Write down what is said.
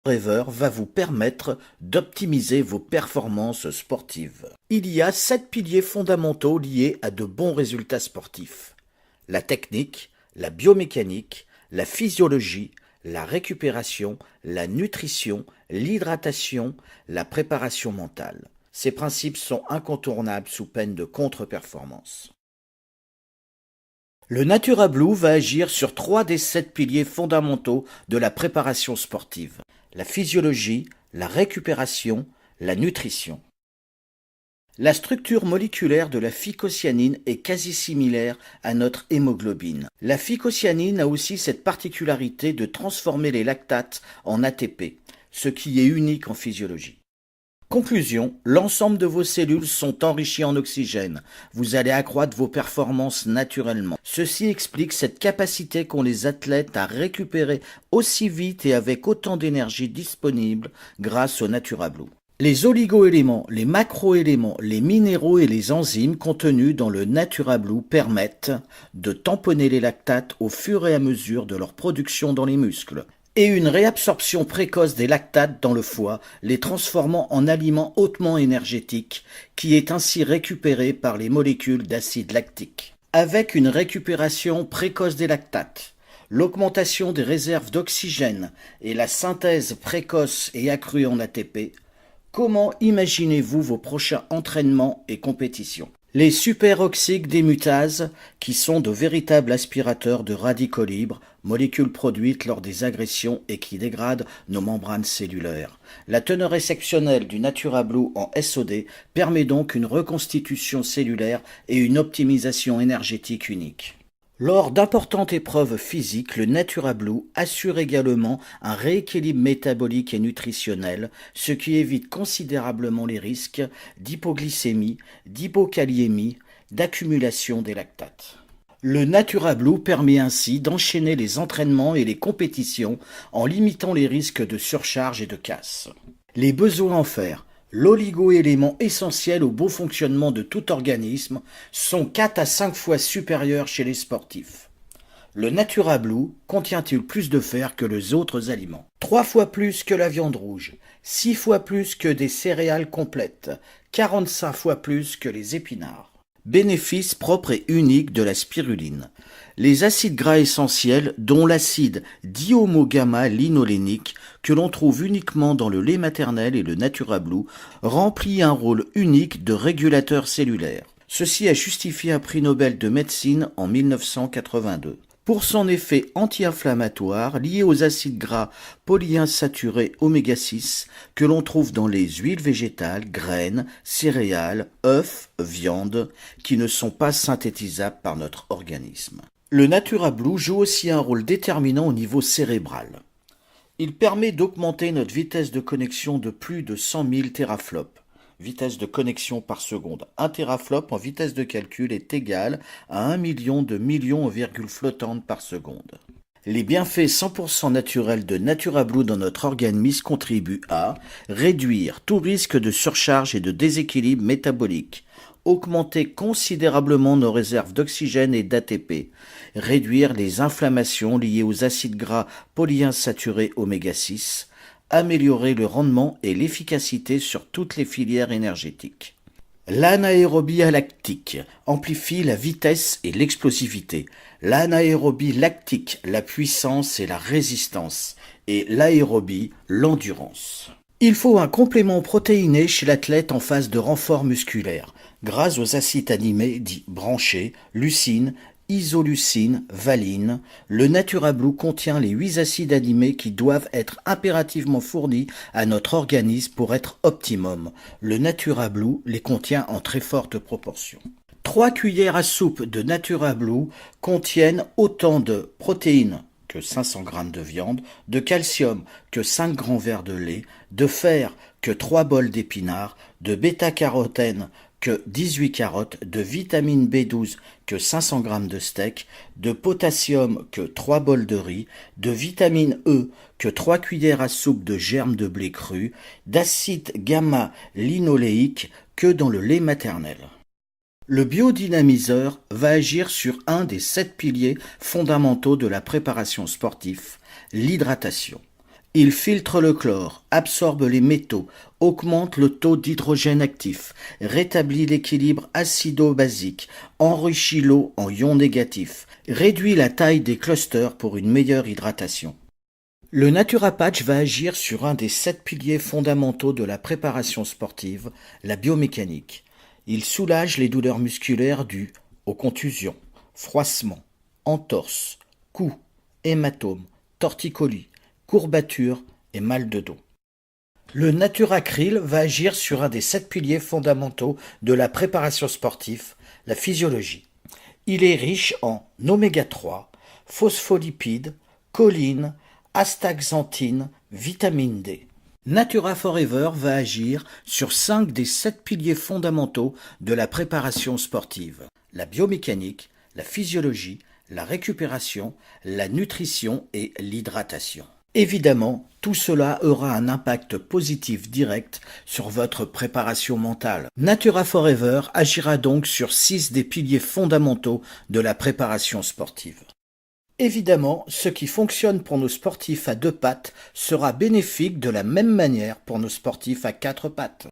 Rêveur va vous permettre d'optimiser vos performances sportives. Il y a 7 piliers fondamentaux liés à de bons résultats sportifs. La technique, la biomécanique, la physiologie, la récupération, la nutrition, l'hydratation, la préparation mentale. Ces principes sont incontournables sous peine de contre-performance. Le Natura Blue va agir sur 3 des 7 piliers fondamentaux de la préparation sportive. La physiologie, la récupération, la nutrition. La structure moléculaire de la phycocyanine est quasi similaire à notre hémoglobine. La phycocyanine a aussi cette particularité de transformer les lactates en ATP, ce qui est unique en physiologie. Conclusion, l'ensemble de vos cellules sont enrichies en oxygène. Vous allez accroître vos performances naturellement. Ceci explique cette capacité qu'ont les athlètes à récupérer aussi vite et avec autant d'énergie disponible grâce au Natura Blue. Les oligoéléments, les macroéléments, les minéraux et les enzymes contenus dans le Natura Blue permettent de tamponner les lactates au fur et à mesure de leur production dans les muscles, et une réabsorption précoce des lactates dans le foie, les transformant en aliments hautement énergétiques, qui est ainsi récupéré par les molécules d'acide lactique. Avec une récupération précoce des lactates, l'augmentation des réserves d'oxygène et la synthèse précoce et accrue en ATP, comment imaginez-vous vos prochains entraînements et compétitions? Les superoxydes démutases, qui sont de véritables aspirateurs de radicaux libres, molécules produites lors des agressions et qui dégradent nos membranes cellulaires. La teneur exceptionnelle du Natura Blue en SOD permet donc une reconstitution cellulaire et une optimisation énergétique unique. Lors d'importantes épreuves physiques, le Natura Blue assure également un rééquilibre métabolique et nutritionnel, ce qui évite considérablement les risques d'hypoglycémie, d'hypokaliémie, d'accumulation des lactates. Le Natura Blue permet ainsi d'enchaîner les entraînements et les compétitions en limitant les risques de surcharge et de casse. Les besoins en fer. L'oligo-élément essentiel au bon fonctionnement de tout organisme sont 4 à 5 fois supérieurs chez les sportifs. Le Natura Blue contient-il plus de fer que les autres aliments? 3 fois plus que la viande rouge, 6 fois plus que des céréales complètes, 45 fois plus que les épinards. Bénéfice propre et unique de la spiruline. Les acides gras essentiels, dont l'acide dihomogamma-linolénique, que l'on trouve uniquement dans le lait maternel et le Natura Blue, remplit un rôle unique de régulateur cellulaire. Ceci a justifié un prix Nobel de médecine en 1982. Pour son effet anti-inflammatoire lié aux acides gras polyinsaturés oméga 6 que l'on trouve dans les huiles végétales, graines, céréales, œufs, viande, qui ne sont pas synthétisables par notre organisme. Le Natura Blue joue aussi un rôle déterminant au niveau cérébral. Il permet d'augmenter notre vitesse de connexion de plus de 100 000 teraflops. Vitesse de connexion par seconde. Un teraflop en vitesse de calcul est égal à 1 million de millions virgule flottantes par seconde. Les bienfaits 100% naturels de Natura Blue dans notre organisme contribuent à réduire tout risque de surcharge et de déséquilibre métabolique, augmenter considérablement nos réserves d'oxygène et d'ATP, réduire les inflammations liées aux acides gras polyinsaturés oméga 6, améliorer le rendement et l'efficacité sur toutes les filières énergétiques. L'anaérobie lactique amplifie la vitesse et l'explosivité. L'anaérobie lactique, la puissance et la résistance. Et l'aérobie, l'endurance. Il faut un complément protéiné chez l'athlète en phase de renfort musculaire, grâce aux acides aminés dits branchés, leucine, isoleucine, valine. Le Natura Blue contient les 8 acides aminés qui doivent être impérativement fournis à notre organisme pour être optimum. Le Natura Blue les contient en très forte proportion. 3 cuillères à soupe de Natura Blue contiennent autant de protéines que 500 g de viande, de calcium que 5 grands verres de lait, de fer que 3 bols d'épinards, de bêta-carotène que 18 carottes, de vitamine B12 que 500 g de steak, de potassium que 3 bols de riz, de vitamine E que 3 cuillères à soupe de germes de blé cru, d'acide gamma-linoléique que dans le lait maternel. Le biodynamiseur va agir sur un des 7 piliers fondamentaux de la préparation sportive, l'hydratation. Il filtre le chlore, absorbe les métaux, augmente le taux d'hydrogène actif, rétablit l'équilibre acido-basique, enrichit l'eau en ions négatifs, réduit la taille des clusters pour une meilleure hydratation. Le NaturaPatch va agir sur un des 7 piliers fondamentaux de la préparation sportive, la biomécanique. Il soulage les douleurs musculaires dues aux contusions, froissements, entorses, coups, hématomes, torticolis, courbatures et mal de dos. Le NaturaCryl va agir sur un des 7 piliers fondamentaux de la préparation sportive, la physiologie. Il est riche en oméga 3, phospholipides, choline, astaxanthine, vitamine D. Natura Forever va agir sur 5 des 7 piliers fondamentaux de la préparation sportive. La biomécanique, la physiologie, la récupération, la nutrition et l'hydratation. Évidemment, tout cela aura un impact positif direct sur votre préparation mentale. Natura Forever agira donc sur 6 des piliers fondamentaux de la préparation sportive. Évidemment, ce qui fonctionne pour nos sportifs à 2 pattes sera bénéfique de la même manière pour nos sportifs à 4 pattes.